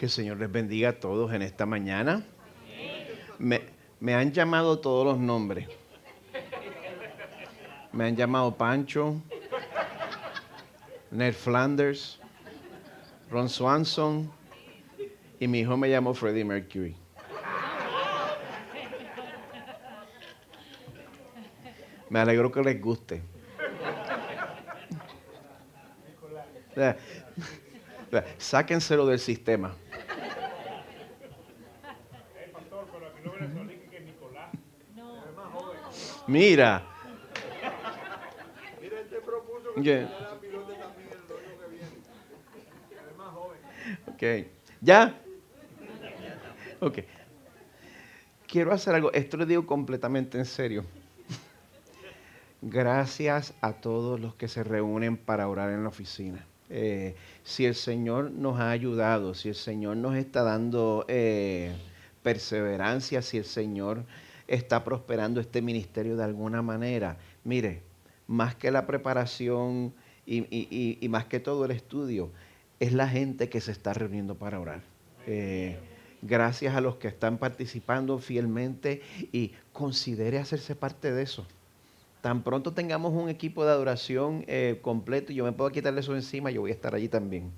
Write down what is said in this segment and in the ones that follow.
Que el Señor les bendiga a todos en esta mañana. Me han llamado todos los nombres. Me han llamado Pancho, Ned Flanders, Ron Swanson y mi hijo me llamó Freddie Mercury. Me alegro que les guste. Sáquenselo del sistema. Pastor, pero aquí no venezolano que Nicolás. No. Es más joven. Mira. Mira, él te propuso que Yeah. fuera piloto también el domingo que viene. Es más joven. Ok. ¿Ya? Ok. Quiero hacer algo. Esto lo digo completamente en serio. Gracias a todos los que se reúnen para orar en la oficina. Si el Señor nos ha ayudado, si el Señor nos está dando perseverancia, si el Señor está prosperando este ministerio de alguna manera, mire, más que la preparación y más que todo el estudio, es la gente que se está reuniendo para orar. Gracias a los que están participando fielmente y considere hacerse parte de eso. Tan pronto tengamos un equipo de adoración completo y yo me puedo quitarle eso encima, yo voy a estar allí también.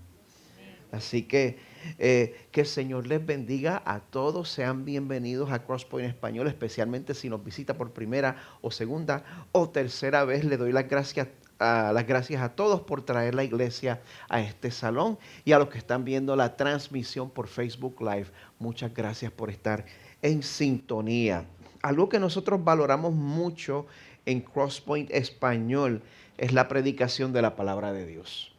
Así que el Señor les bendiga a todos, sean bienvenidos a Crosspoint Español, especialmente si nos visita por primera o segunda o tercera vez. Le doy las gracias a todos por traer la iglesia a este salón y a los que están viendo la transmisión por Facebook Live. Muchas gracias por estar en sintonía. Algo que nosotros valoramos mucho en Crosspoint Español es la predicación de la palabra de Dios.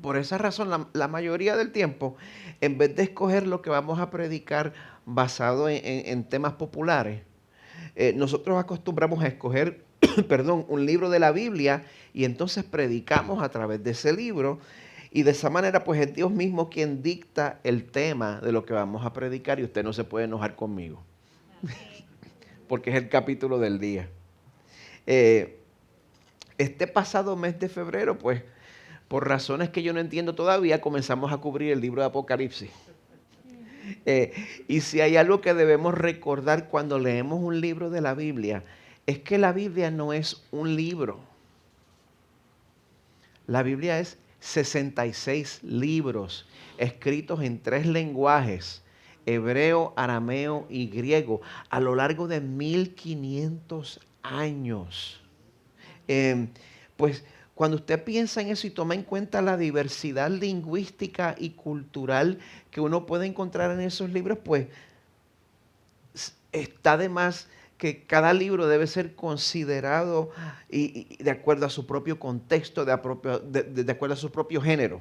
Por esa razón, la mayoría del tiempo, en vez de escoger lo que vamos a predicar basado en temas populares, nosotros acostumbramos a escoger, perdón, un libro de la Biblia y entonces predicamos a través de ese libro y de esa manera pues es Dios mismo quien dicta el tema de lo que vamos a predicar y usted no se puede enojar conmigo, porque es el capítulo del día. Este pasado mes de febrero, pues, por razones que yo no entiendo todavía, comenzamos a cubrir el libro de Apocalipsis. Y si hay algo que debemos recordar cuando leemos un libro de la Biblia, es que la Biblia no es un libro. La Biblia es 66 libros escritos en 3 lenguajes, hebreo, arameo y griego, a lo largo de 1500 años. Pues cuando usted piensa en eso y toma en cuenta la diversidad lingüística y cultural que uno puede encontrar en esos libros, pues está de más que cada libro debe ser considerado y de acuerdo a su propio contexto, de acuerdo a su propio género.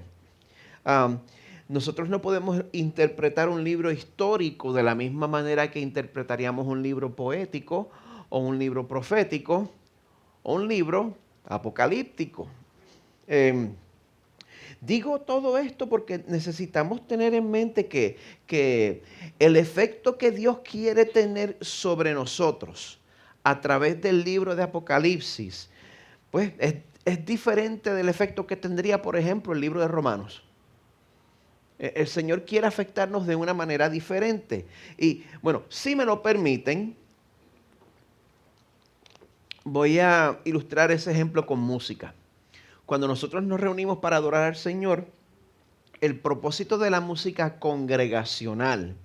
Nosotros no podemos interpretar un libro histórico de la misma manera que interpretaríamos un libro poético o un libro profético o un libro apocalíptico. Digo todo esto porque necesitamos tener en mente que el efecto que Dios quiere tener sobre nosotros a través del libro de Apocalipsis, pues es diferente del efecto que tendría, por ejemplo, el libro de Romanos. El Señor quiere afectarnos de una manera diferente. Y bueno, si me lo permiten, voy a ilustrar ese ejemplo con música. Cuando nosotros nos reunimos para adorar al Señor, el propósito de la música congregacional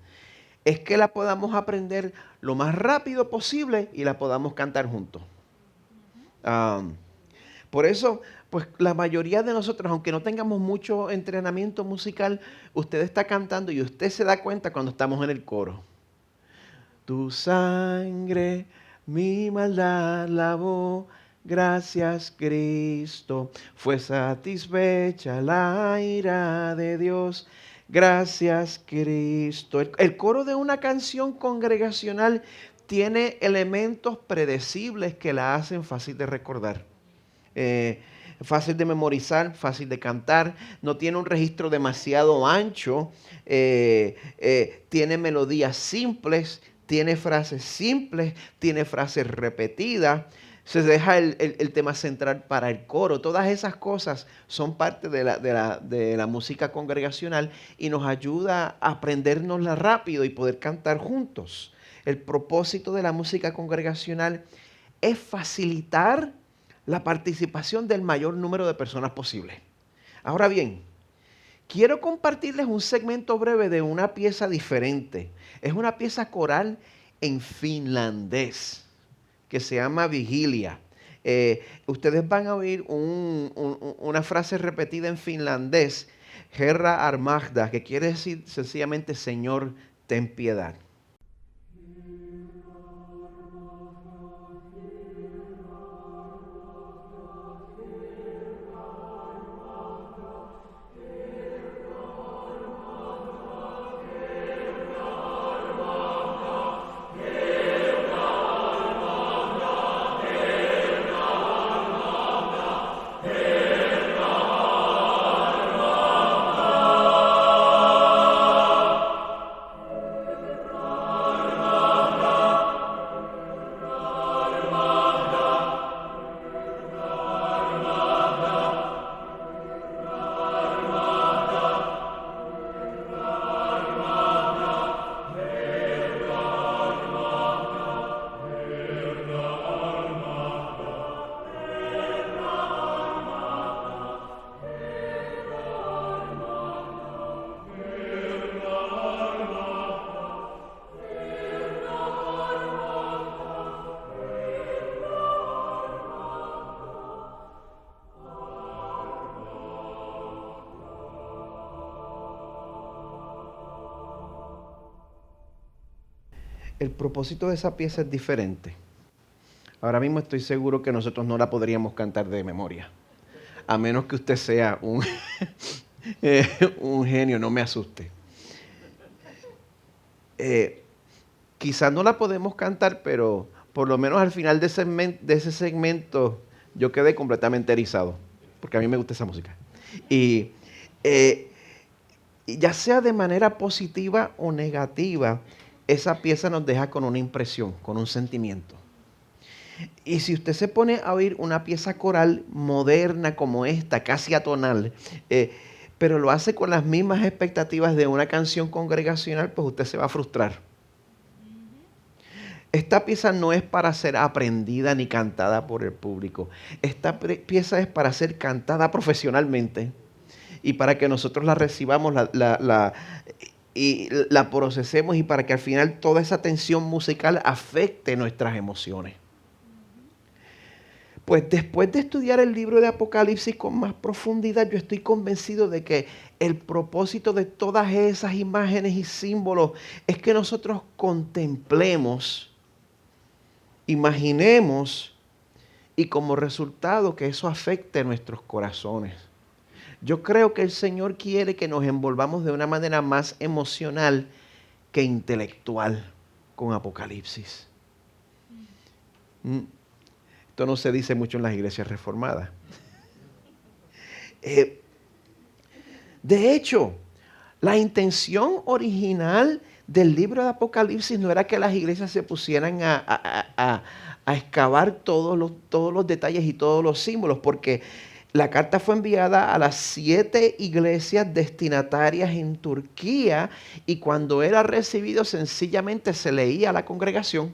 es que la podamos aprender lo más rápido posible y la podamos cantar juntos. Por eso, pues la mayoría de nosotros, aunque no tengamos mucho entrenamiento musical, usted está cantando y usted se da cuenta cuando estamos en el coro. Tu sangre, mi maldad lavó, gracias Cristo, fue satisfecha la ira de Dios. Gracias Cristo. El coro de una canción congregacional tiene elementos predecibles que la hacen fácil de recordar. Fácil de memorizar, fácil de cantar, no tiene un registro demasiado ancho, tiene melodías simples, tiene frases simples, tiene frases repetidas, Se deja el tema central para el coro. Todas esas cosas son parte de la música congregacional y nos ayuda a aprendernosla rápido y poder cantar juntos. El propósito de la música congregacional es facilitar la participación del mayor número de personas posible. Ahora bien, quiero compartirles un segmento breve de una pieza diferente. Es una pieza coral en finlandés que se llama Vigilia. Ustedes van a oír una frase repetida en finlandés, Herra Armagda, que quiere decir sencillamente Señor, ten piedad. El propósito de esa pieza es diferente. Ahora mismo estoy seguro que nosotros no la podríamos cantar de memoria, a menos que usted sea un genio, no me asuste. Quizás no la podemos cantar, pero por lo menos al final de ese segmento yo quedé completamente erizado, porque a mí me gusta esa música. Y ya sea de manera positiva o negativa, esa pieza nos deja con una impresión, con un sentimiento. Y si usted se pone a oír una pieza coral moderna como esta, casi atonal, pero lo hace con las mismas expectativas de una canción congregacional, pues usted se va a frustrar. Esta pieza no es para ser aprendida ni cantada por el público. Esta pieza es para ser cantada profesionalmente y para que nosotros la recibamos, y la procesemos y para que al final toda esa tensión musical afecte nuestras emociones. Pues después de estudiar el libro de Apocalipsis con más profundidad, yo estoy convencido de que el propósito de todas esas imágenes y símbolos es que nosotros contemplemos, imaginemos y como resultado que eso afecte nuestros corazones. Yo creo que el Señor quiere que nos envolvamos de una manera más emocional que intelectual con Apocalipsis. Esto no se dice mucho en las iglesias reformadas. De hecho, la intención original del libro de Apocalipsis no era que las iglesias se pusieran a excavar todos los detalles y todos los símbolos, porque la carta fue enviada a las 7 iglesias destinatarias en Turquía y cuando era recibido sencillamente se leía a la congregación.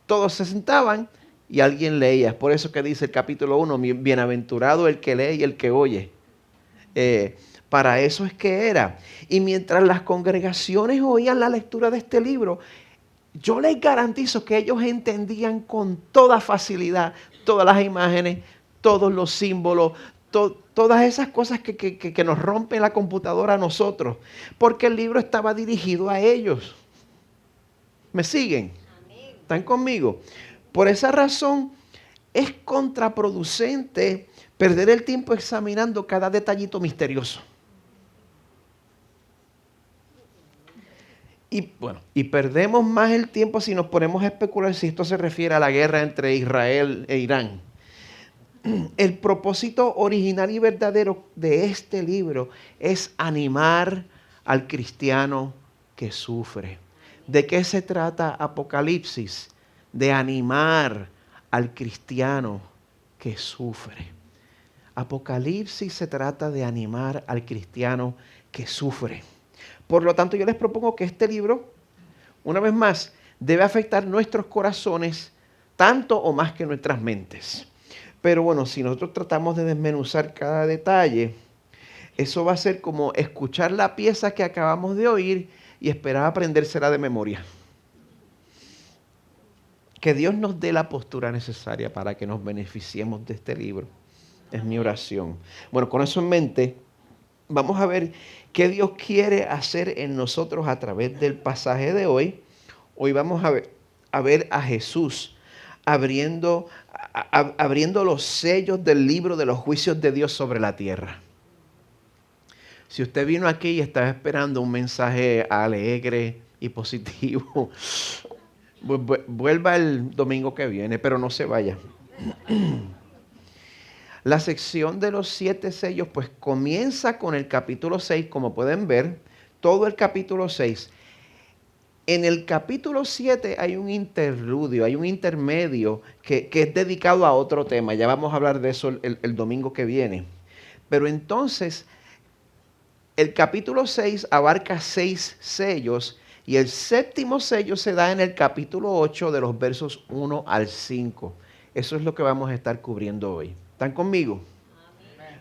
Todos se sentaban y alguien leía. Es por eso que dice el capítulo 1, bienaventurado el que lee y el que oye. Para eso es que era. Y mientras las congregaciones oían la lectura de este libro, yo les garantizo que ellos entendían con toda facilidad todas las imágenes, todos los símbolos, todas esas cosas que nos rompen la computadora a nosotros, porque el libro estaba dirigido a ellos. ¿Me siguen? Amén. ¿Están conmigo? Por esa razón es contraproducente perder el tiempo examinando cada detallito misterioso. Y perdemos más el tiempo si nos ponemos a especular si esto se refiere a la guerra entre Israel e Irán. El propósito original y verdadero de este libro es animar al cristiano que sufre. ¿De qué se trata Apocalipsis? De animar al cristiano que sufre. Apocalipsis se trata de animar al cristiano que sufre. Por lo tanto, yo les propongo que este libro, una vez más, debe afectar nuestros corazones tanto o más que nuestras mentes. Pero bueno, si nosotros tratamos de desmenuzar cada detalle, eso va a ser como escuchar la pieza que acabamos de oír y esperar aprendérsela de memoria. Que Dios nos dé la postura necesaria para que nos beneficiemos de este libro. Es mi oración. Bueno, con eso en mente, vamos a ver qué Dios quiere hacer en nosotros a través del pasaje de hoy. Hoy vamos a ver a Jesús abriendo los sellos del libro de los juicios de Dios sobre la tierra. Si usted vino aquí y estaba esperando un mensaje alegre y positivo, vuelva el domingo que viene, pero no se vaya. La sección de los 7 sellos pues comienza con el capítulo 6, como pueden ver, todo el capítulo 6. En el capítulo 7 hay un interludio, hay un intermedio que es dedicado a otro tema. Ya vamos a hablar de eso el domingo que viene. Pero entonces, el capítulo 6 abarca 6 sellos y el séptimo sello se da en el capítulo 8 de los versos 1 al 5. Eso es lo que vamos a estar cubriendo hoy. ¿Están conmigo?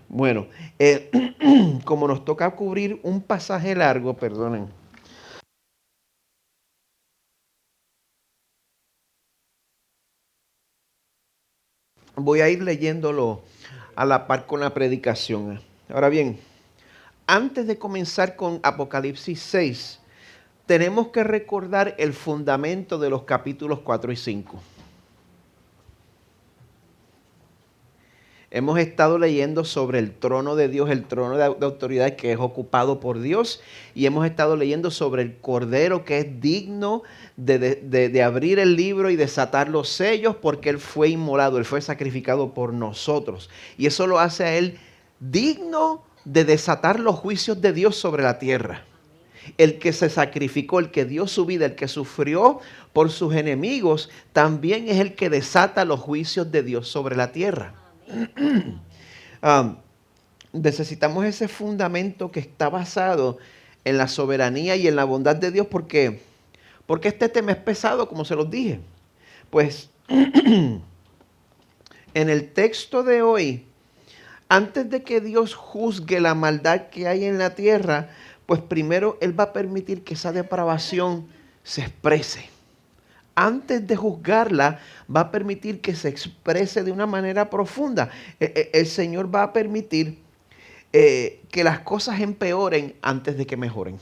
Bueno, como nos toca cubrir un pasaje largo, perdonen. Voy a ir leyéndolo a la par con la predicación. Ahora bien, antes de comenzar con Apocalipsis 6, tenemos que recordar el fundamento de los capítulos 4 y 5. Hemos estado leyendo sobre el trono de Dios, el trono de autoridad que es ocupado por Dios, y hemos estado leyendo sobre el Cordero que es digno de abrir el libro y desatar los sellos porque Él fue inmolado, Él fue sacrificado por nosotros. Y eso lo hace a Él digno de desatar los juicios de Dios sobre la tierra. El que se sacrificó, el que dio su vida, el que sufrió por sus enemigos, también es el que desata los juicios de Dios sobre la tierra. Necesitamos ese fundamento que está basado en la soberanía y en la bondad de Dios porque este tema es pesado, como se los dije. Pues en el texto de hoy, antes de que Dios juzgue la maldad que hay en la tierra, pues primero Él va a permitir que esa depravación se exprese. Antes de juzgarla, va a permitir que se exprese de una manera profunda. El Señor va a permitir que las cosas empeoren antes de que mejoren.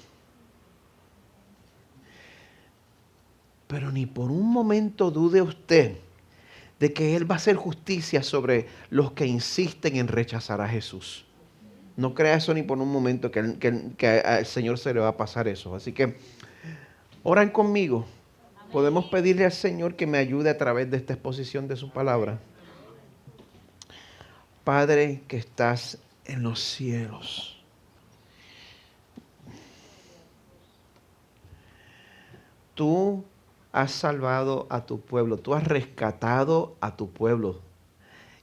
Pero ni por un momento dude usted de que Él va a hacer justicia sobre los que insisten en rechazar a Jesús. No crea eso ni por un momento que al Señor se le va a pasar eso. Así que oran conmigo. Podemos pedirle al Señor que me ayude a través de esta exposición de su palabra. Padre que estás en los cielos, tú has salvado a tu pueblo, tú has rescatado a tu pueblo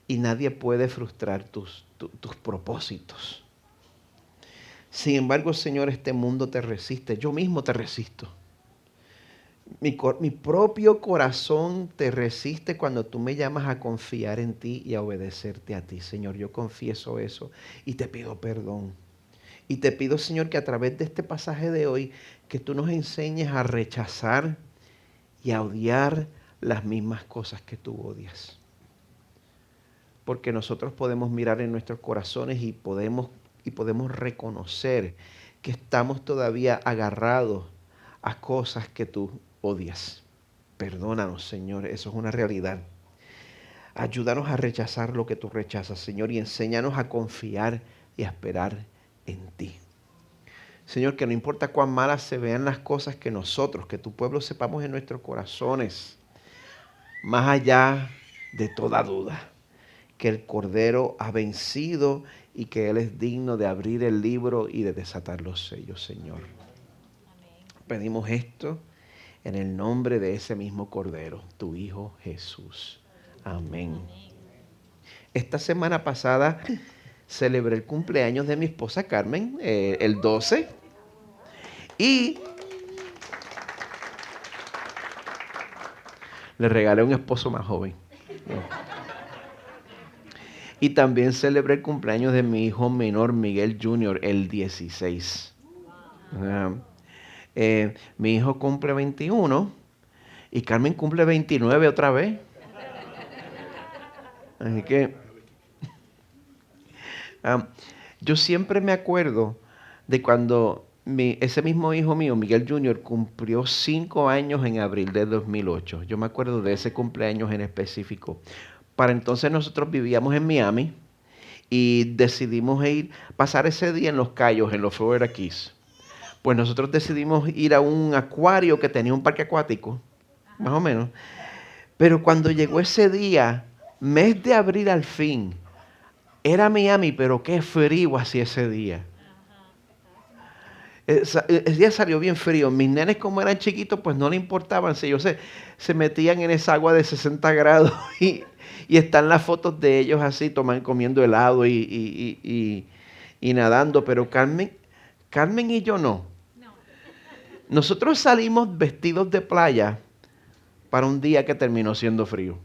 y nadie puede frustrar tus propósitos. Sin embargo, Señor, este mundo te resiste, yo mismo te resisto. Mi propio corazón te resiste cuando tú me llamas a confiar en ti y a obedecerte a ti, Señor. Yo confieso eso y te pido perdón. Y te pido, Señor, que a través de este pasaje de hoy, que tú nos enseñes a rechazar y a odiar las mismas cosas que tú odias. Porque nosotros podemos mirar en nuestros corazones y podemos reconocer que estamos todavía agarrados a cosas que tú odias. Perdónanos, Señor, eso es una realidad. Ayúdanos a rechazar lo que tú rechazas, Señor, y enséñanos a confiar y a esperar en ti. Señor, que no importa cuán malas se vean las cosas, que nosotros, que tu pueblo sepamos en nuestros corazones, más allá de toda duda, que el Cordero ha vencido y que Él es digno de abrir el libro y de desatar los sellos, Señor. Amén. Pedimos esto en el nombre de ese mismo Cordero, tu Hijo Jesús. Amén. Esta semana pasada celebré el cumpleaños de mi esposa Carmen, el 12. Y le regalé un esposo más joven. Y también celebré el cumpleaños de mi hijo menor, Miguel Jr., el 16. Mi hijo cumple 21 y Carmen cumple 29 otra vez. Así que yo siempre me acuerdo de cuando ese mismo hijo mío, Miguel Jr., cumplió 5 años en abril de 2008. Yo me acuerdo de ese cumpleaños en específico. Para entonces nosotros vivíamos en Miami y decidimos pasar ese día en Los Cayos, en los Florida Keys. Pues nosotros decidimos ir a un acuario que tenía un parque acuático, más o menos. Pero cuando llegó ese día, mes de abril al fin, era Miami, pero qué frío hacía ese día. El día salió bien frío. Mis nenes, como eran chiquitos, pues no le importaban. Si ellos se metían en esa agua de 60 grados y están las fotos de ellos así, comiendo helado y nadando. Pero Carmen y yo no. Nosotros salimos vestidos de playa para un día que terminó siendo frío.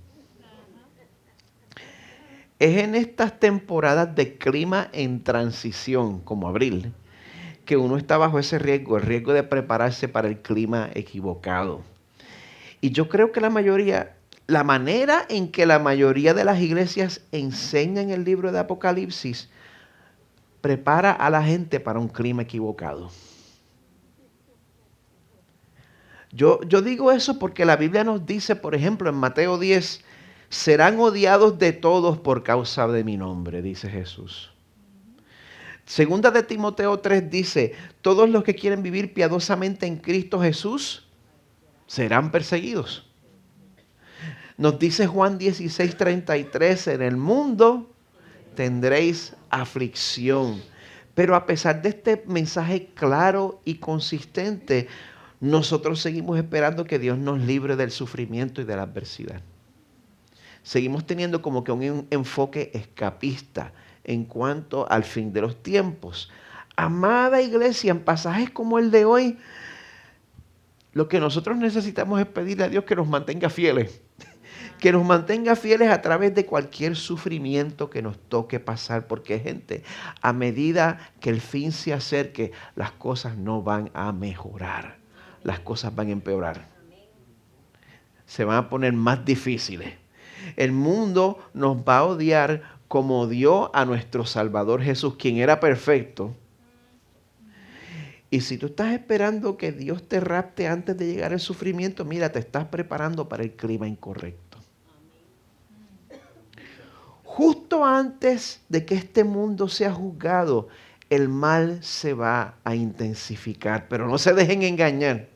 Es en estas temporadas de clima en transición, como abril, que uno está bajo ese riesgo, el riesgo de prepararse para el clima equivocado. Y yo creo que la manera en que la mayoría de las iglesias enseñan el libro de Apocalipsis, prepara a la gente para un clima equivocado. Yo digo eso porque la Biblia nos dice, por ejemplo, en Mateo 10, serán odiados de todos por causa de mi nombre, dice Jesús. Segunda de Timoteo 3 dice, todos los que quieren vivir piadosamente en Cristo Jesús serán perseguidos. Nos dice Juan 16:33, en el mundo tendréis aflicción. Pero a pesar de este mensaje claro y consistente, nosotros seguimos esperando que Dios nos libre del sufrimiento y de la adversidad. Seguimos teniendo como que un enfoque escapista en cuanto al fin de los tiempos. Amada iglesia, en pasajes como el de hoy, lo que nosotros necesitamos es pedirle a Dios que nos mantenga fieles. Que nos mantenga fieles a través de cualquier sufrimiento que nos toque pasar. Porque, gente, a medida que el fin se acerque, las cosas no van a mejorar. Las cosas van a empeorar. Se van a poner más difíciles. El mundo nos va a odiar como odió a nuestro Salvador Jesús, quien era perfecto. Y si tú estás esperando que Dios te rapte antes de llegar al sufrimiento, mira, te estás preparando para el clima incorrecto. Justo antes de que este mundo sea juzgado, el mal se va a intensificar. Pero no se dejen engañar,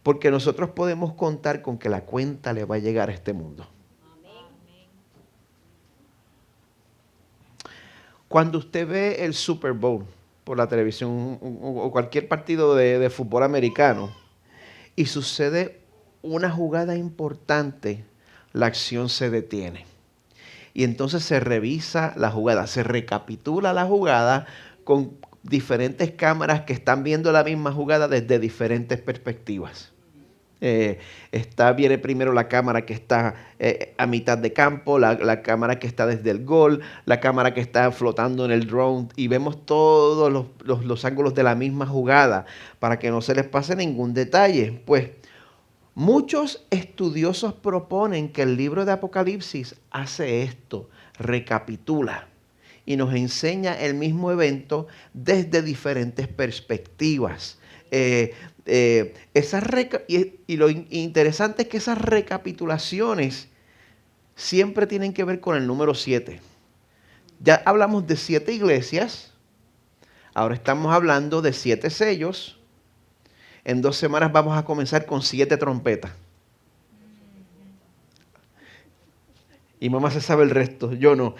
porque nosotros podemos contar con que la cuenta le va a llegar a este mundo. Cuando usted ve el Super Bowl por la televisión o cualquier partido de fútbol americano y sucede una jugada importante, la acción se detiene. Y entonces se revisa la jugada, se recapitula la jugada con diferentes cámaras que están viendo la misma jugada desde diferentes perspectivas. Viene primero la cámara que está a mitad de campo, la cámara que está desde el gol, la cámara que está flotando en el drone, y vemos todos los ángulos de la misma jugada para que no se les pase ningún detalle. Pues muchos estudiosos proponen que el libro de Apocalipsis hace esto, recapitula y nos enseña el mismo evento desde diferentes perspectivas. Y lo interesante es que esas recapitulaciones siempre tienen que ver con el número 7. Ya hablamos de 7 iglesias, ahora estamos hablando de 7 sellos. En 2 semanas vamos a comenzar con 7 trompetas. Y mamá se sabe el resto, yo no.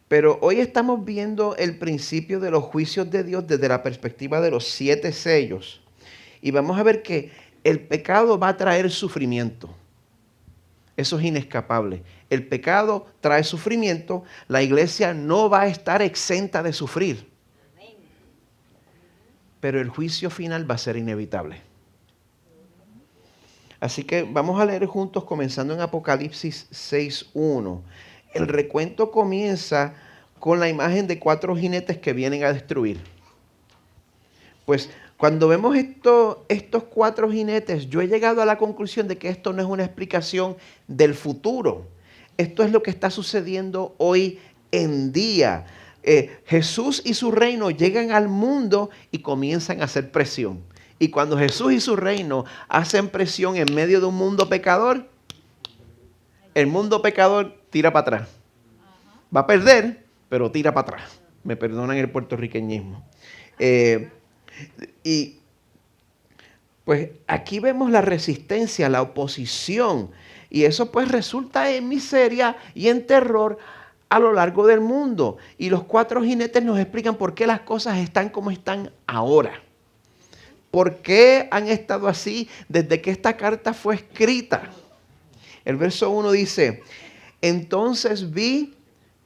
Pero hoy estamos viendo el principio de los juicios de Dios desde la perspectiva de los 7 sellos. Y vamos a ver que El pecado va a traer sufrimiento. Eso es inescapable. El pecado trae sufrimiento. La iglesia no va a estar exenta de sufrir. Pero el juicio final va a ser inevitable. Así que vamos a leer juntos comenzando en Apocalipsis 6:1. El recuento comienza con la imagen de 4 jinetes que vienen a destruir. Pues cuando vemos estos 4 jinetes, yo he llegado a la conclusión de que esto no es una explicación del futuro. Esto es lo que está sucediendo hoy en día. Jesús y su reino llegan al mundo y comienzan a hacer presión. Y cuando Jesús y su reino hacen presión en medio de un mundo pecador, el mundo pecador tira para atrás. Va a perder, pero tira para atrás. Me perdonan el puertorriqueñismo. Y pues aquí vemos la resistencia, la oposición. Y eso pues resulta en miseria y en terror a lo largo del mundo. Y los 4 jinetes nos explican por qué las cosas están como están ahora. ¿Por qué han estado así desde que esta carta fue escrita? El verso 1 dice, entonces vi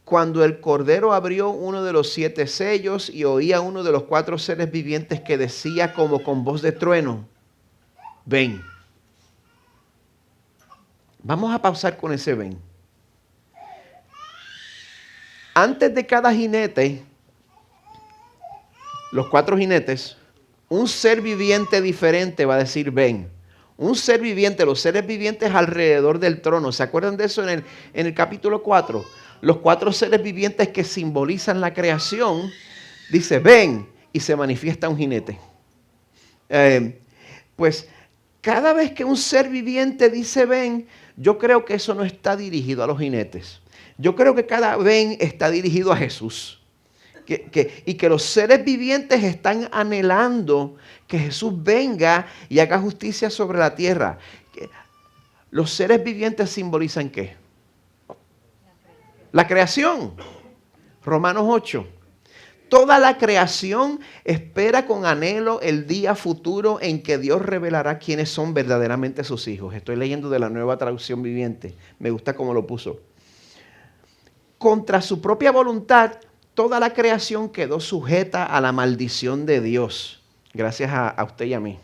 cuando el Cordero abrió uno de los 7 sellos y oí a uno de los 4 seres vivientes que decía como con voz de trueno, ven. Vamos a pausar con ese ven. Antes de cada jinete, los 4 jinetes, un ser viviente diferente va a decir ven. Un ser viviente, los seres vivientes alrededor del trono. ¿Se acuerdan de eso en el capítulo 4? Los 4 seres vivientes que simbolizan la creación, dice ven y se manifiesta un jinete. Pues cada vez que un ser viviente dice ven, yo creo que eso no está dirigido a los jinetes. Yo creo que cada ven está dirigido a Jesús. Y que los seres vivientes están anhelando que Jesús venga y haga justicia sobre la tierra. Los seres vivientes simbolizan ¿qué? La creación. Romanos 8. Toda la creación espera con anhelo el día futuro en que Dios revelará quiénes son verdaderamente sus hijos. Estoy leyendo de la Nueva Traducción Viviente. Me gusta cómo lo puso. Contra su propia voluntad, toda la creación quedó sujeta a la maldición de Dios. Gracias a usted y a mí.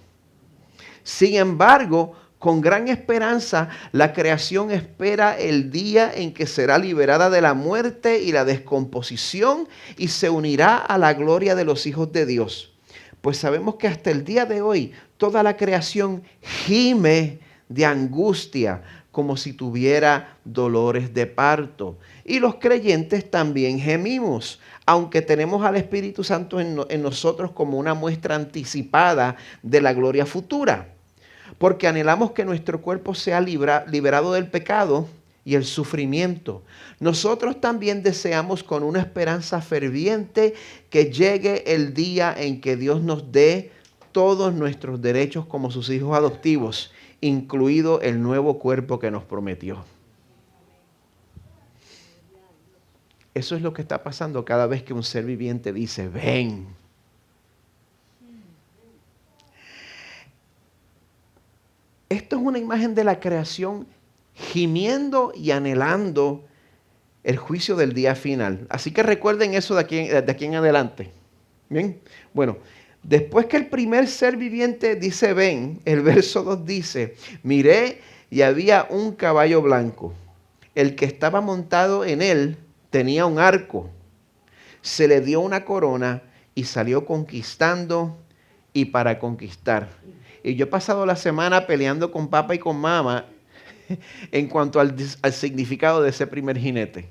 Sin embargo, con gran esperanza, la creación espera el día en que será liberada de la muerte y la descomposición y se unirá a la gloria de los hijos de Dios. Pues sabemos que hasta el día de hoy, toda la creación gime de angustia, como si tuviera dolores de parto. Y los creyentes también gemimos, aunque tenemos al Espíritu Santo en nosotros como una muestra anticipada de la gloria futura. Porque anhelamos que nuestro cuerpo sea liberado del pecado y el sufrimiento. Nosotros también deseamos con una esperanza ferviente que llegue el día en que Dios nos dé todos nuestros derechos como sus hijos adoptivos, incluido el nuevo cuerpo que nos prometió. Eso es lo que está pasando cada vez que un ser viviente dice, ven. Esto es una imagen de la creación gimiendo y anhelando el juicio del día final. Así que recuerden eso de aquí en adelante. Bien, bueno, después que el primer ser viviente dice ven, el verso 2 dice, miré y había un caballo blanco. El que estaba montado en él tenía un arco. Se le dio una corona y salió conquistando y para conquistar. Y yo he pasado la semana peleando con papá y con mamá en cuanto al significado de ese primer jinete.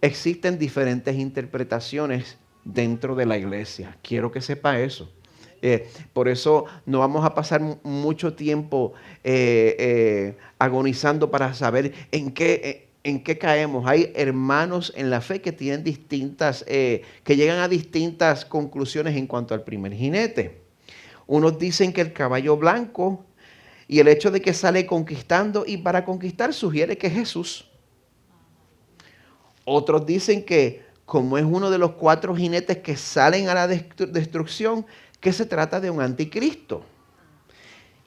Existen diferentes interpretaciones dentro de la iglesia. Quiero que sepa eso. Por eso no vamos a pasar mucho tiempo agonizando para saber en qué caemos. Hay hermanos en la fe que tienen que llegan a distintas conclusiones en cuanto al primer jinete. Unos dicen que el caballo blanco y el hecho de que sale conquistando y para conquistar sugiere que es Jesús. Otros dicen que como es uno de los 4 jinetes que salen a la destrucción, que se trata de un anticristo.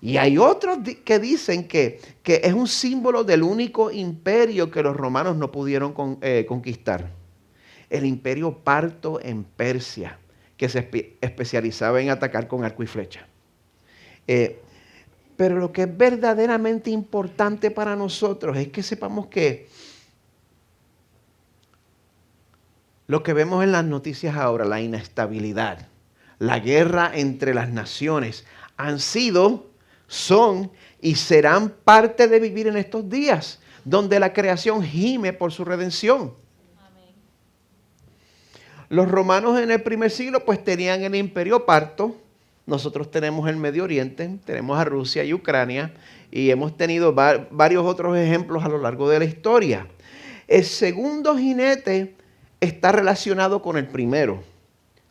Y hay otros que dicen que es un símbolo del único imperio que los romanos no pudieron conquistar. El imperio parto en Persia, que se especializaba en atacar con arco y flecha. Pero lo que es verdaderamente importante para nosotros es que sepamos que lo que vemos en las noticias ahora, la inestabilidad, la guerra entre las naciones, han sido, son y serán parte de vivir en estos días, donde la creación gime por su redención. Amén. Los romanos en el primer siglo pues tenían el imperio parto. Nosotros tenemos el Medio Oriente, tenemos a Rusia y Ucrania, y hemos tenido varios otros ejemplos a lo largo de la historia. El segundo jinete está relacionado con el primero.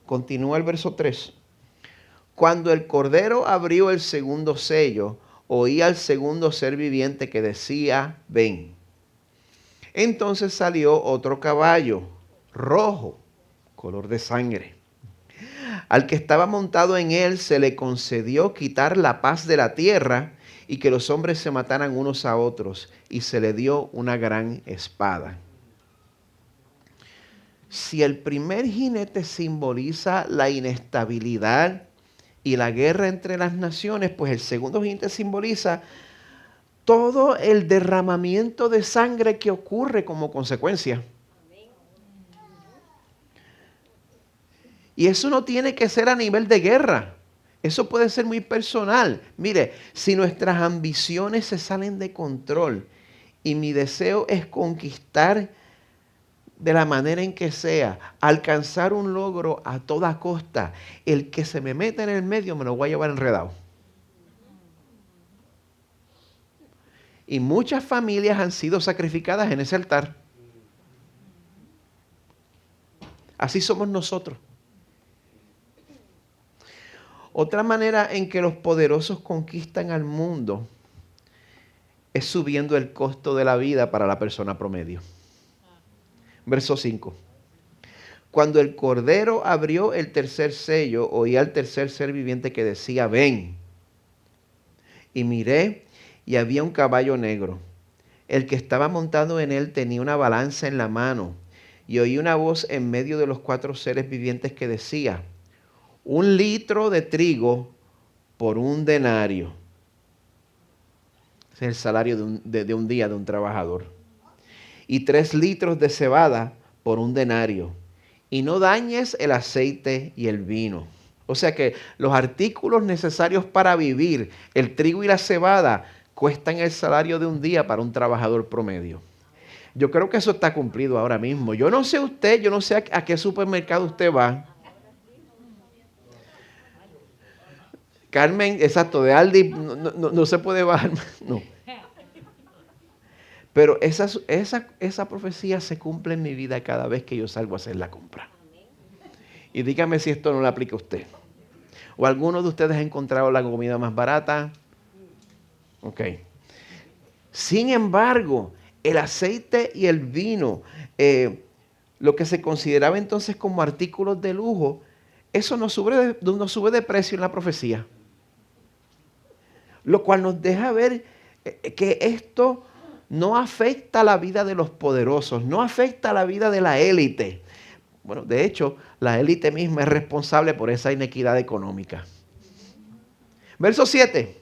Continúa el verso 3. Cuando el Cordero abrió el segundo sello, oí al segundo ser viviente que decía, ven. Entonces salió otro caballo, rojo, color de sangre. Al que estaba montado en él se le concedió quitar la paz de la tierra y que los hombres se mataran unos a otros, y se le dio una gran espada. Si el primer jinete simboliza la inestabilidad y la guerra entre las naciones, pues el segundo jinete simboliza todo el derramamiento de sangre que ocurre como consecuencia. Y eso no tiene que ser a nivel de guerra. Eso puede ser muy personal. Mire, si nuestras ambiciones se salen de control y mi deseo es conquistar de la manera en que sea, alcanzar un logro a toda costa, el que se me meta en el medio me lo voy a llevar enredado. Y muchas familias han sido sacrificadas en ese altar. Así somos nosotros. Otra manera en que los poderosos conquistan al mundo es subiendo el costo de la vida para la persona promedio. Verso 5. Cuando el Cordero abrió el tercer sello, oí al tercer ser viviente que decía, ven. Y miré, y había un caballo negro. El que estaba montado en él tenía una balanza en la mano, y oí una voz en medio de los 4 seres vivientes que decía, 1 litro de trigo por 1 denario. Ese es el salario de un día de un trabajador. Y 3 litros de cebada por 1 denario. Y no dañes el aceite y el vino. O sea que los artículos necesarios para vivir, el trigo y la cebada, cuestan el salario de un día para un trabajador promedio. Yo creo que eso está cumplido ahora mismo. Yo no sé usted, yo no sé a qué supermercado usted va. Carmen, exacto, de Aldi no se puede bajar. No. Pero esa profecía se cumple en mi vida cada vez que yo salgo a hacer la compra. Y dígame si esto no lo aplica a usted. ¿O alguno de ustedes ha encontrado la comida más barata? Ok. Sin embargo, el aceite y el vino, lo que se consideraba entonces como artículos de lujo, eso no sube de precio en la profecía. Lo cual nos deja ver que esto no afecta la vida de los poderosos, no afecta la vida de la élite. Bueno, de hecho, la élite misma es responsable por esa inequidad económica. Verso 7.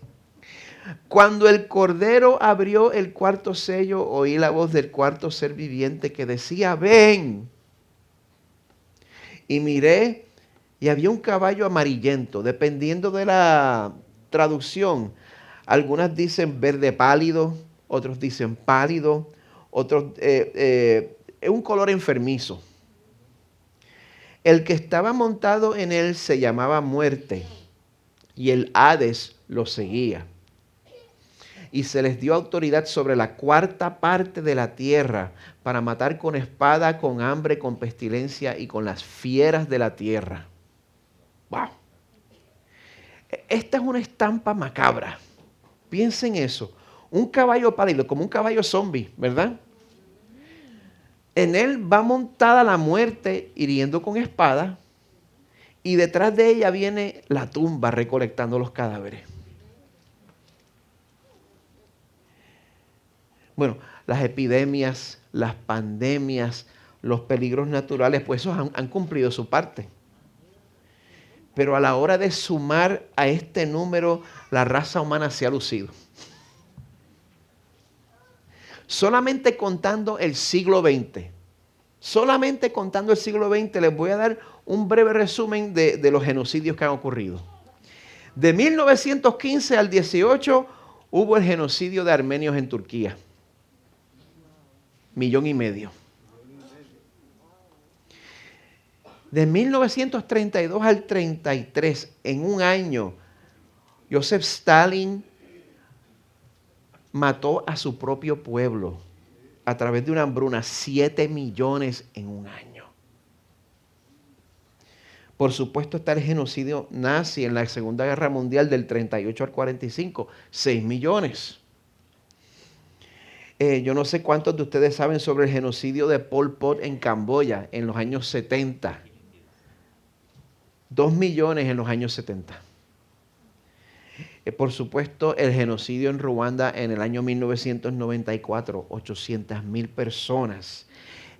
Cuando el Cordero abrió el 4º sello, oí la voz del 4º ser viviente que decía, ven. Y miré, y había un caballo amarillento, dependiendo de la traducción. Algunas dicen verde pálido, otros dicen pálido, otros es un color enfermizo. El que estaba montado en él se llamaba Muerte, y el Hades lo seguía. Y se les dio autoridad sobre la 4ª parte de la tierra para matar con espada, con hambre, con pestilencia y con las fieras de la tierra. ¡Wow! Esta es una estampa macabra. Piensen eso. Un caballo pálido, como un caballo zombie, ¿verdad? En él va montada la muerte hiriendo con espada, y detrás de ella viene la tumba recolectando los cadáveres. Bueno, las epidemias, las pandemias, los peligros naturales, pues esos han cumplido su parte. Pero a la hora de sumar a este número, la raza humana se ha lucido. Solamente contando el siglo XX. Solamente contando el siglo XX les voy a dar un breve resumen de los genocidios que han ocurrido. De 1915 al 18 hubo el genocidio de armenios en Turquía. 1,5 millones. De 1932 al 33, en un año, Joseph Stalin mató a su propio pueblo a través de una hambruna, 7 millones en un año. Por supuesto está el genocidio nazi en la Segunda Guerra Mundial del 38 al 45, 6 millones. Yo no sé cuántos de ustedes saben sobre el genocidio de Pol Pot en Camboya en los años 70. 2 millones en los años 70. Por supuesto, el genocidio en Ruanda en el año 1994, 800,000 personas.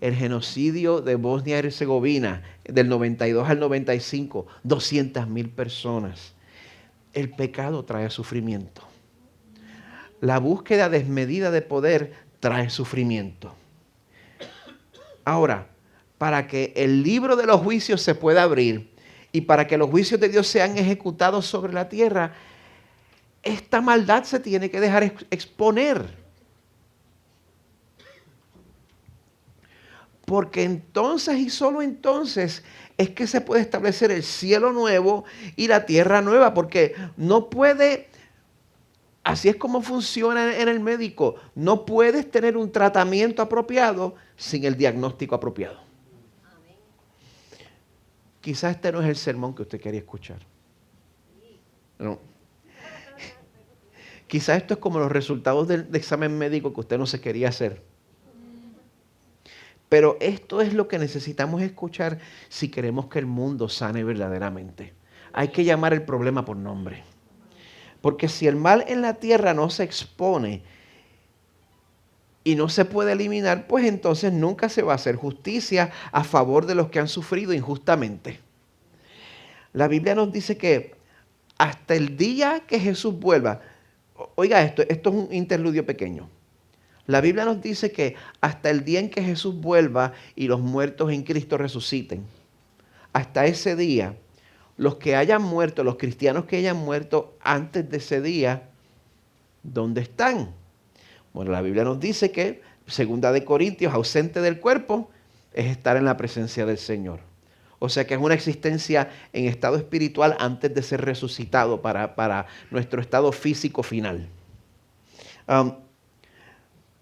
El genocidio de Bosnia y Herzegovina del 92 al 95, 200,000 personas. El pecado trae sufrimiento. La búsqueda desmedida de poder trae sufrimiento. Ahora, para que el libro de los juicios se pueda abrir y para que los juicios de Dios sean ejecutados sobre la tierra, esta maldad se tiene que dejar exponer. Porque entonces y solo entonces es que se puede establecer el cielo nuevo y la tierra nueva. Porque no puede, así es como funciona en el médico, no puedes tener un tratamiento apropiado sin el diagnóstico apropiado. Quizás este no es el sermón que usted quería escuchar. No. Quizás esto es como los resultados del examen médico que usted no se quería hacer. Pero esto es lo que necesitamos escuchar si queremos que el mundo sane verdaderamente. Hay que llamar el problema por nombre. Porque si el mal en la tierra no se expone y no se puede eliminar, pues entonces nunca se va a hacer justicia a favor de los que han sufrido injustamente. La Biblia nos dice que hasta el día que Jesús vuelva, oiga esto es un interludio pequeño. La Biblia nos dice que hasta el día en que Jesús vuelva y los muertos en Cristo resuciten, hasta ese día, los que hayan muerto, los cristianos que hayan muerto antes de ese día, ¿dónde están? Bueno, la Biblia nos dice que, 2 Corintios, ausente del cuerpo, es estar en la presencia del Señor. O sea que es una existencia en estado espiritual antes de ser resucitado para nuestro estado físico final.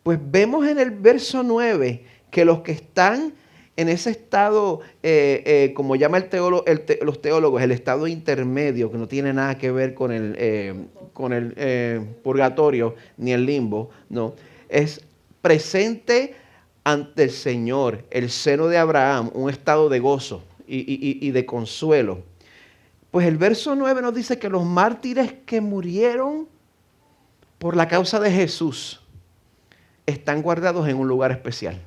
Pues vemos en el verso 9 que los que están en ese estado, como llama los teólogos, el estado intermedio, que no tiene nada que ver con el purgatorio ni el limbo, no, es presente ante el Señor, el seno de Abraham, un estado de gozo y de consuelo. Pues el verso 9 nos dice que los mártires que murieron por la causa de Jesús están guardados en un lugar especial.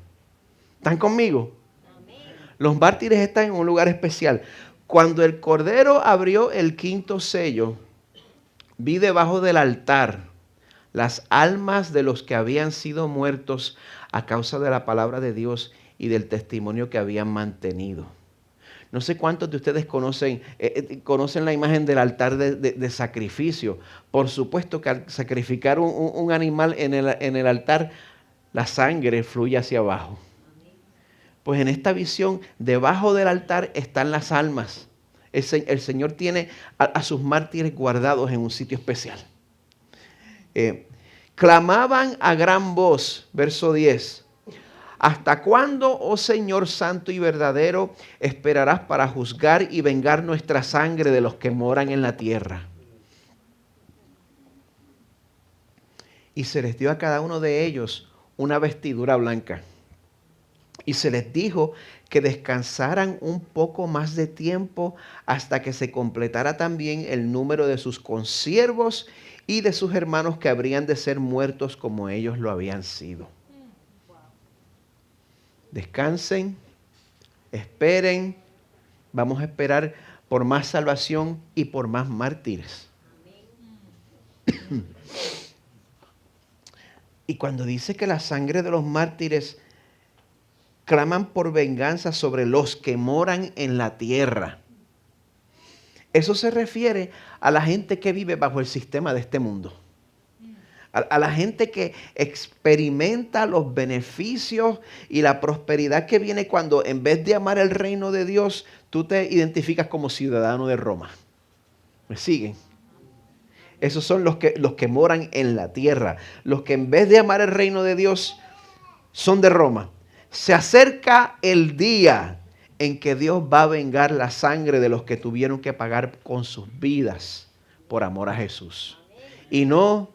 ¿Están conmigo? Amén. Los mártires están en un lugar especial. Cuando el Cordero abrió el 5º sello, vi debajo del altar las almas de los que habían sido muertos a causa de la palabra de Dios y del testimonio que habían mantenido. No sé cuántos de ustedes conocen la imagen del altar de sacrificio. Por supuesto que al sacrificar un animal en el altar, la sangre fluye hacia abajo. Pues en esta visión, debajo del altar están las almas. El Señor tiene a sus mártires guardados en un sitio especial. Clamaban a gran voz, verso 10. ¿Hasta cuándo, oh Señor santo y verdadero, esperarás para juzgar y vengar nuestra sangre de los que moran en la tierra? Y se les dio a cada uno de ellos una vestidura blanca. Y se les dijo que descansaran un poco más de tiempo hasta que se completara también el número de sus consiervos y de sus hermanos que habrían de ser muertos como ellos lo habían sido. Descansen, esperen, vamos a esperar por más salvación y por más mártires. Y cuando dice que la sangre de los mártires claman por venganza sobre los que moran en la tierra, eso se refiere a la gente que vive bajo el sistema de este mundo. A la gente que experimenta los beneficios y la prosperidad que viene cuando en vez de amar el reino de Dios, tú te identificas como ciudadano de Roma. ¿Me siguen? Esos son los que moran en la tierra. Los que en vez de amar el reino de Dios son de Roma. Se acerca el día en que Dios va a vengar la sangre de los que tuvieron que pagar con sus vidas por amor a Jesús. Y no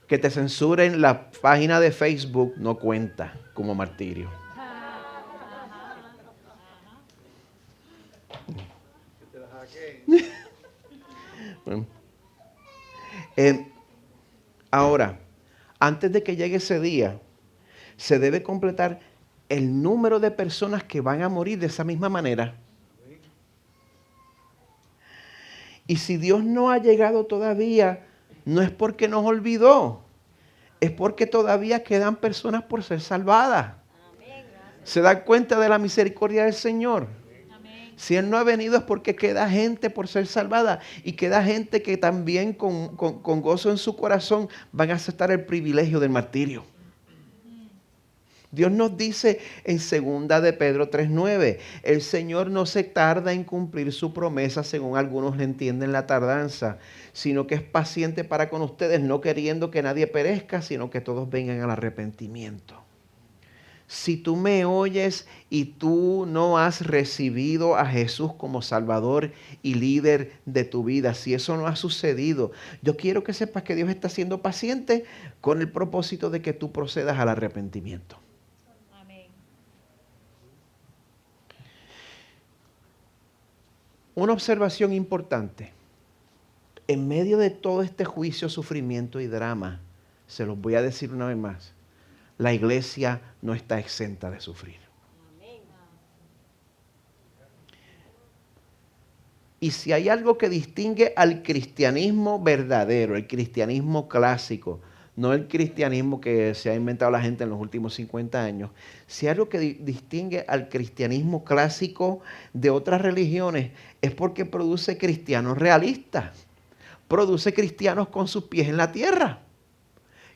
que te censuren la página de Facebook, no cuenta como martirio. Bueno. Ahora, antes de que llegue ese día, se debe completar el número de personas que van a morir de esa misma manera. Y si Dios no ha llegado todavía, no es porque nos olvidó, es porque todavía quedan personas por ser salvadas. ¿Se dan cuenta de la misericordia del Señor? Si Él no ha venido es porque queda gente por ser salvada y queda gente que también con gozo en su corazón van a aceptar el privilegio del martirio. Dios nos dice en 2 de Pedro 3:9, el Señor no se tarda en cumplir su promesa, según algunos le entienden la tardanza, sino que es paciente para con ustedes, no queriendo que nadie perezca, sino que todos vengan al arrepentimiento. Si tú me oyes y tú no has recibido a Jesús como Salvador y líder de tu vida, si eso no ha sucedido, yo quiero que sepas que Dios está siendo paciente con el propósito de que tú procedas al arrepentimiento. Amén. Una observación importante. En medio de todo este juicio, sufrimiento y drama, se los voy a decir una vez más, la iglesia no está exenta de sufrir. Y si hay algo que distingue al cristianismo verdadero, el cristianismo clásico, no el cristianismo que se ha inventado la gente en los últimos 50 años, si hay algo que distingue al cristianismo clásico de otras religiones, es porque produce cristianos realistas, produce cristianos con sus pies en la tierra,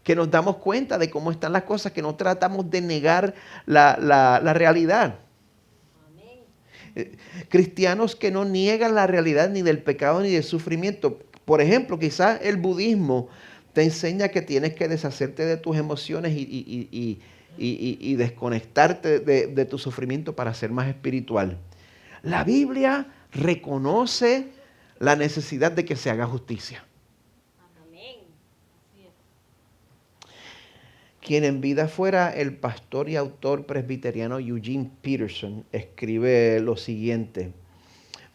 que nos damos cuenta de cómo están las cosas, que no tratamos de negar la realidad. Cristianos que no niegan la realidad ni del pecado ni del sufrimiento. Por ejemplo, quizás el budismo te enseña que tienes que deshacerte de tus emociones y desconectarte de tu sufrimiento para ser más espiritual. La Biblia reconoce la necesidad de que se haga justicia. Quien en vida fuera el pastor y autor presbiteriano Eugene Peterson, escribe lo siguiente: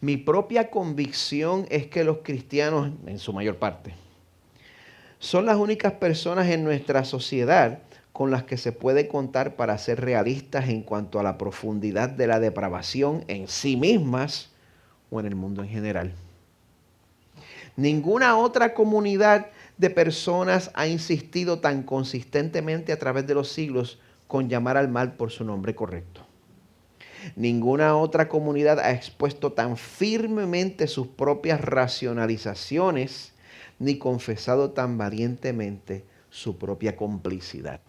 mi propia convicción es que los cristianos, en su mayor parte, son las únicas personas en nuestra sociedad con las que se puede contar para ser realistas en cuanto a la profundidad de la depravación en sí mismas o en el mundo en general. Ninguna otra comunidad de personas ha insistido tan consistentemente a través de los siglos con llamar al mal por su nombre correcto. Ninguna otra comunidad ha expuesto tan firmemente sus propias racionalizaciones ni confesado tan valientemente su propia complicidad.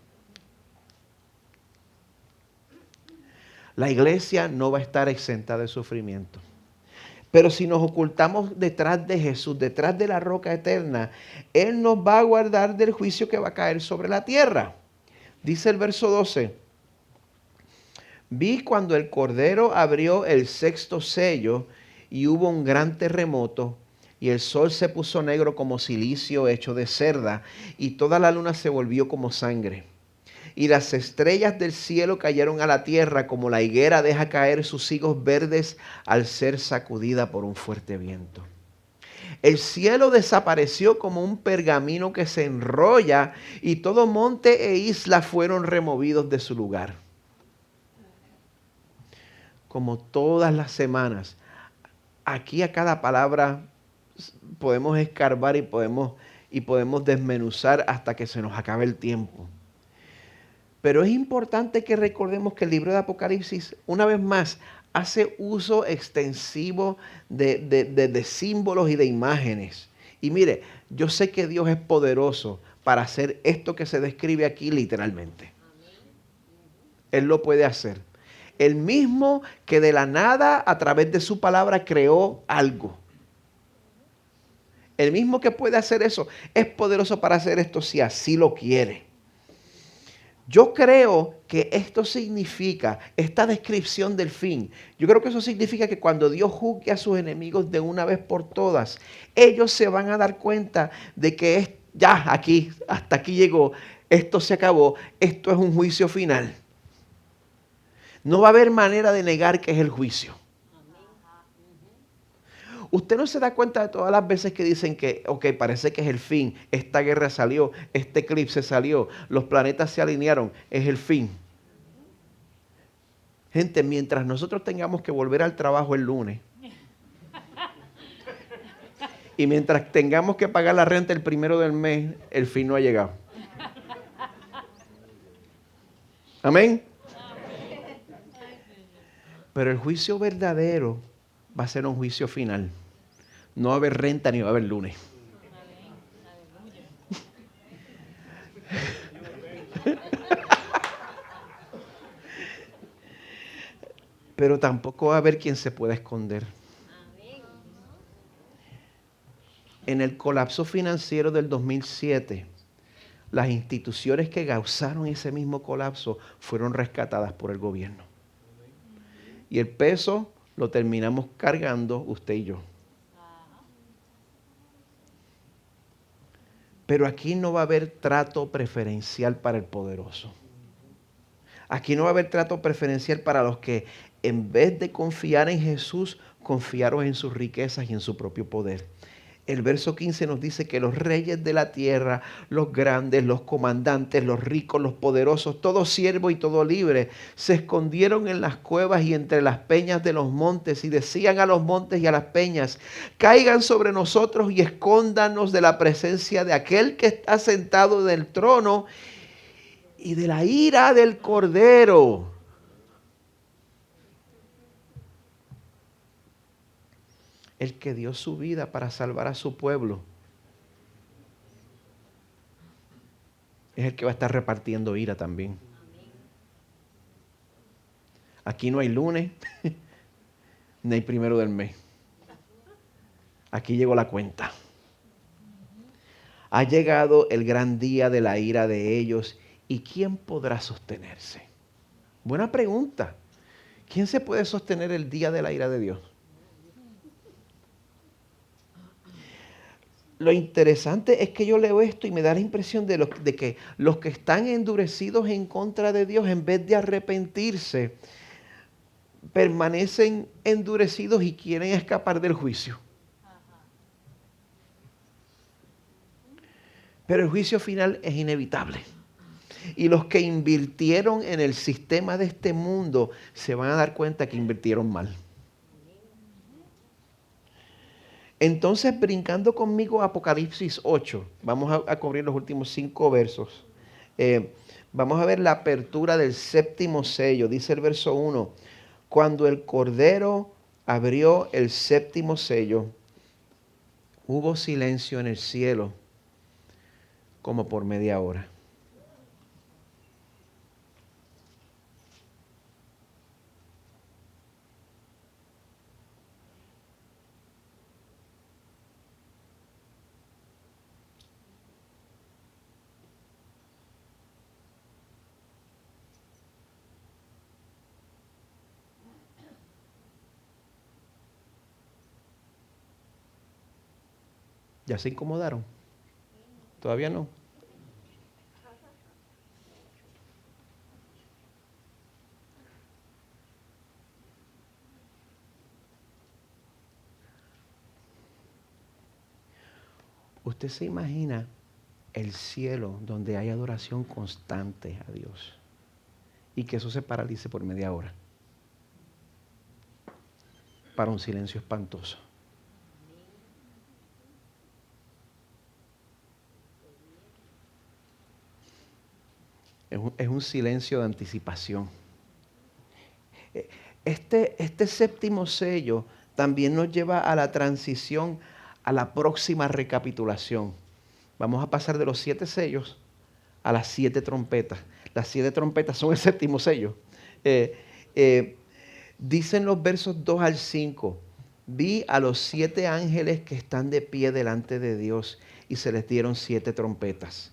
La iglesia no va a estar exenta de sufrimiento. Pero si nos ocultamos detrás de Jesús, detrás de la roca eterna, Él nos va a guardar del juicio que va a caer sobre la tierra. Dice el verso 12. Vi cuando el Cordero abrió el 6º sello y hubo un gran terremoto y el sol se puso negro como cilicio hecho de cerda y toda la luna se volvió como sangre. y las estrellas del cielo cayeron a la tierra como la higuera deja caer sus higos verdes al ser sacudida por un fuerte viento. El cielo desapareció como un pergamino que se enrolla y todo monte e isla fueron removidos de su lugar. Como todas las semanas, aquí a cada palabra podemos escarbar y podemos desmenuzar hasta que se nos acabe el tiempo. Pero es importante que recordemos que el libro de Apocalipsis, una vez más, hace uso extensivo de símbolos y de imágenes. Y mire, yo sé que Dios es poderoso para hacer esto que se describe aquí literalmente. Él lo puede hacer. El mismo que de la nada, a través de su palabra, creó algo. El mismo que puede hacer eso es poderoso para hacer esto si así lo quiere. Yo creo que esto significa, esta descripción del fin, yo creo que eso significa que cuando Dios juzgue a sus enemigos de una vez por todas, ellos se van a dar cuenta de que es ya aquí, hasta aquí llegó, esto se acabó, esto es un juicio final. No va a haber manera de negar que es el juicio. Usted no se da cuenta de todas las veces que dicen que, ok, parece que es el fin, esta guerra salió, este eclipse salió, los planetas se alinearon, es el fin. Gente, mientras nosotros tengamos que volver al trabajo el lunes y mientras tengamos que pagar la renta el 1 del mes, el fin no ha llegado. Amén. Pero el juicio verdadero va a ser un juicio final. No va a haber renta ni va a haber lunes. Pero tampoco va a haber quien se pueda esconder. En el colapso financiero del 2007, las instituciones que causaron ese mismo colapso fueron rescatadas por el gobierno. Y el peso lo terminamos cargando usted y yo. Pero aquí no va a haber trato preferencial para el poderoso. Aquí no va a haber trato preferencial para los que en vez de confiar en Jesús, confiaron en sus riquezas y en su propio poder. El verso 15 nos dice que los reyes de la tierra, los grandes, los comandantes, los ricos, los poderosos, todo siervo y todo libre, se escondieron en las cuevas y entre las peñas de los montes y decían a los montes y a las peñas, caigan sobre nosotros y escóndanos de la presencia de aquel que está sentado en el trono y de la ira del Cordero. El que dio su vida para salvar a su pueblo es el que va a estar repartiendo ira también. Aquí no hay lunes, ni hay 1 del mes. Aquí llegó la cuenta. Ha llegado el gran día de la ira de ellos. ¿Y quién podrá sostenerse? Buena pregunta. ¿Quién se puede sostener el día de la ira de Dios? Lo interesante es que yo leo esto y me da la impresión de que los que están endurecidos en contra de Dios, en vez de arrepentirse, permanecen endurecidos y quieren escapar del juicio. Pero el juicio final es inevitable. Y los que invirtieron en el sistema de este mundo se van a dar cuenta que invirtieron mal. Entonces, brincando conmigo a Apocalipsis 8, vamos a cubrir los últimos 5 versos. Vamos a ver la apertura del 7º sello. Dice el verso 1, cuando el Cordero abrió el 7º sello, hubo silencio en el cielo como por media hora. ¿Ya se incomodaron? ¿Todavía no? ¿Usted se imagina el cielo donde hay adoración constante a Dios y que eso se paralice por media hora para un silencio espantoso? Es un silencio de anticipación. Este séptimo sello también nos lleva a la transición a la próxima recapitulación. Vamos a pasar de los 7 sellos a las 7 trompetas. Las 7 trompetas son el séptimo sello. Dicen los versos 2 al 5, vi a los 7 ángeles que están de pie delante de Dios y se les dieron 7 trompetas.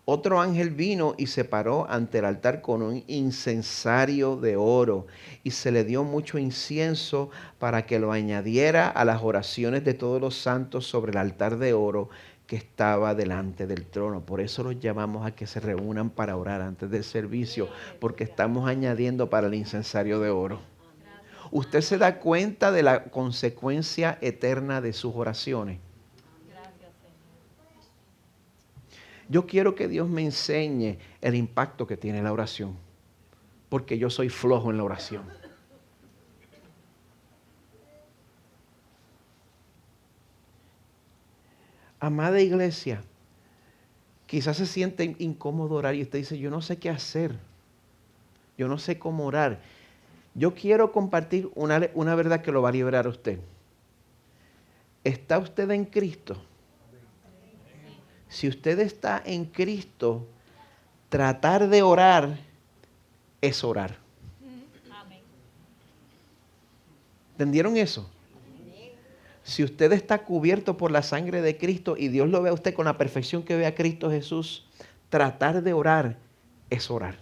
Otro ángel vino y se paró ante el altar con un incensario de oro y se le dio mucho incienso para que lo añadiera a las oraciones de todos los santos sobre el altar de oro que estaba delante del trono. Por eso los llamamos a que se reúnan para orar antes del servicio, porque estamos añadiendo para el incensario de oro. ¿Usted se da cuenta de la consecuencia eterna de sus oraciones? Yo quiero que Dios me enseñe el impacto que tiene la oración, porque yo soy flojo en la oración. Amada iglesia, quizás se siente incómodo orar y usted dice, yo no sé qué hacer, yo no sé cómo orar. Yo quiero compartir una verdad que lo va a liberar a usted. ¿Está usted en Cristo? Si usted está en Cristo, tratar de orar es orar. ¿Entendieron eso? Si usted está cubierto por la sangre de Cristo y Dios lo ve a usted con la perfección que ve a Cristo Jesús, tratar de orar es orar.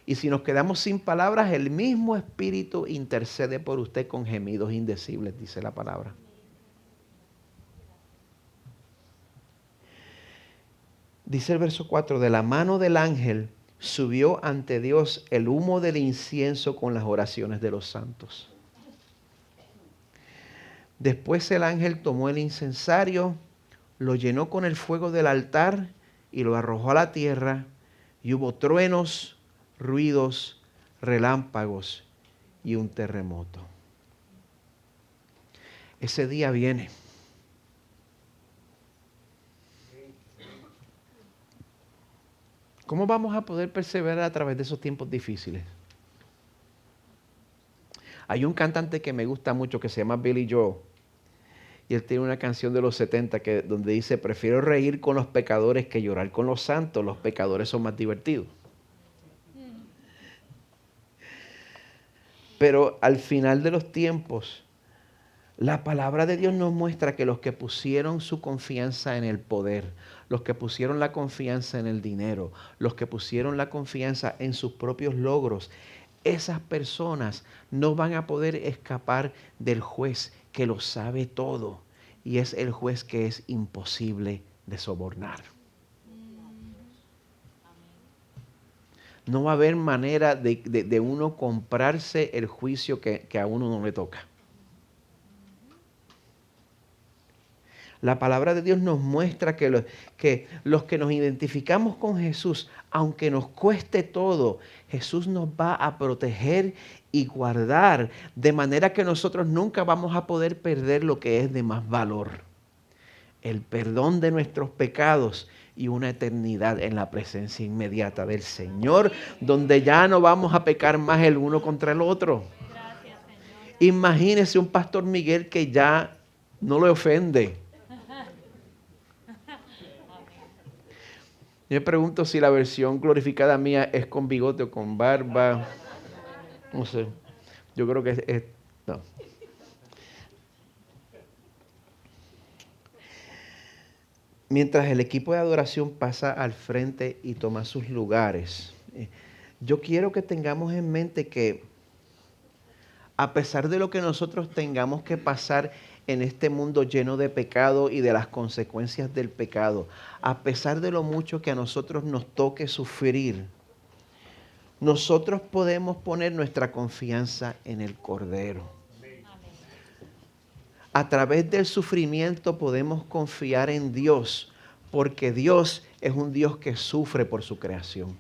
Y si nos quedamos sin palabras, el mismo Espíritu intercede por usted con gemidos indecibles, dice la palabra. Dice el verso 4, de la mano del ángel subió ante Dios el humo del incienso con las oraciones de los santos. Después el ángel tomó el incensario, lo llenó con el fuego del altar y lo arrojó a la tierra, y hubo truenos, ruidos, relámpagos y un terremoto. Ese día viene. ¿Cómo vamos a poder perseverar a través de esos tiempos difíciles? Hay un cantante que me gusta mucho que se llama Billy Joel. Y él tiene una canción de los 70 donde dice, prefiero reír con los pecadores que llorar con los santos. Los pecadores son más divertidos. Pero al final de los tiempos, la palabra de Dios nos muestra que los que pusieron su confianza en el poder, los que pusieron la confianza en el dinero, los que pusieron la confianza en sus propios logros, esas personas no van a poder escapar del juez que lo sabe todo, y es el juez que es imposible de sobornar. No va a haber manera de uno comprarse el juicio que a uno no le toca. La palabra de Dios nos muestra que los que nos identificamos con Jesús, aunque nos cueste todo, Jesús nos va a proteger y guardar, de manera que nosotros nunca vamos a poder perder lo que es de más valor: el perdón de nuestros pecados y una eternidad en la presencia inmediata del Señor, donde ya no vamos a pecar más el uno contra el otro. Imagínese un pastor Miguel que ya no le ofende. Yo me pregunto si la versión glorificada mía es con bigote o con barba. No sé. Yo creo que no. Mientras el equipo de adoración pasa al frente y toma sus lugares, yo quiero que tengamos en mente que a pesar de lo que nosotros tengamos que pasar en este mundo lleno de pecado y de las consecuencias del pecado, a pesar de lo mucho que a nosotros nos toque sufrir, nosotros podemos poner nuestra confianza en el Cordero. a través del sufrimiento podemos confiar en Dios, porque Dios es un Dios que sufre por su creación.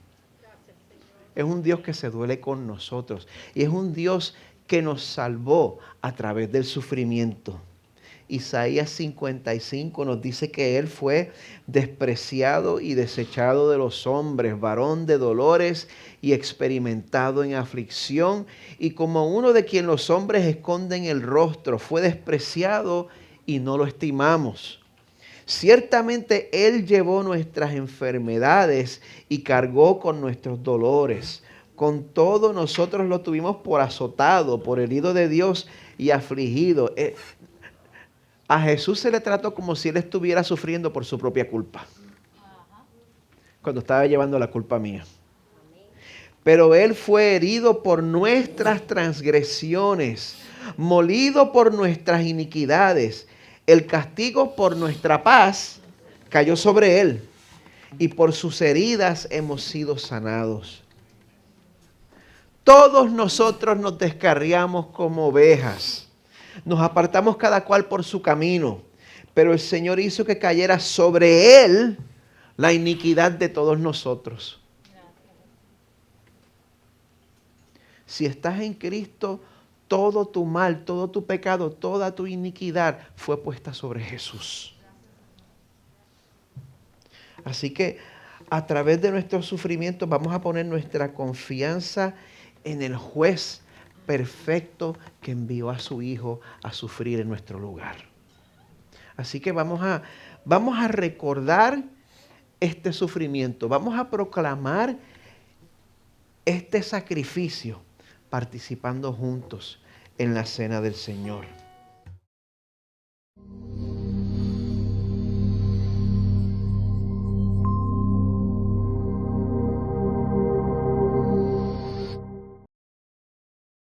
Es un Dios que se duele con nosotros y es un Dios que nos salvó a través del sufrimiento. Isaías 55 nos dice que Él fue despreciado y desechado de los hombres, varón de dolores y experimentado en aflicción, y como uno de quien los hombres esconden el rostro, fue despreciado y no lo estimamos. Ciertamente Él llevó nuestras enfermedades y cargó con nuestros dolores. Con todo nosotros lo tuvimos por azotado, por herido de Dios y afligido. A Jesús se le trató como si Él estuviera sufriendo por su propia culpa. Cuando estaba llevando la culpa mía. Pero Él fue herido por nuestras transgresiones, molido por nuestras iniquidades. El castigo por nuestra paz cayó sobre Él, y por sus heridas hemos sido sanados. Todos nosotros nos descarriamos como ovejas. Nos apartamos cada cual por su camino, pero el Señor hizo que cayera sobre Él la iniquidad de todos nosotros. Si estás en Cristo, todo tu mal, todo tu pecado, toda tu iniquidad fue puesta sobre Jesús. Así que a través de nuestros sufrimientos vamos a poner nuestra confianza en el juez perfecto que envió a su Hijo a sufrir en nuestro lugar. Así que vamos a recordar este sufrimiento, vamos a proclamar este sacrificio participando juntos en la cena del Señor.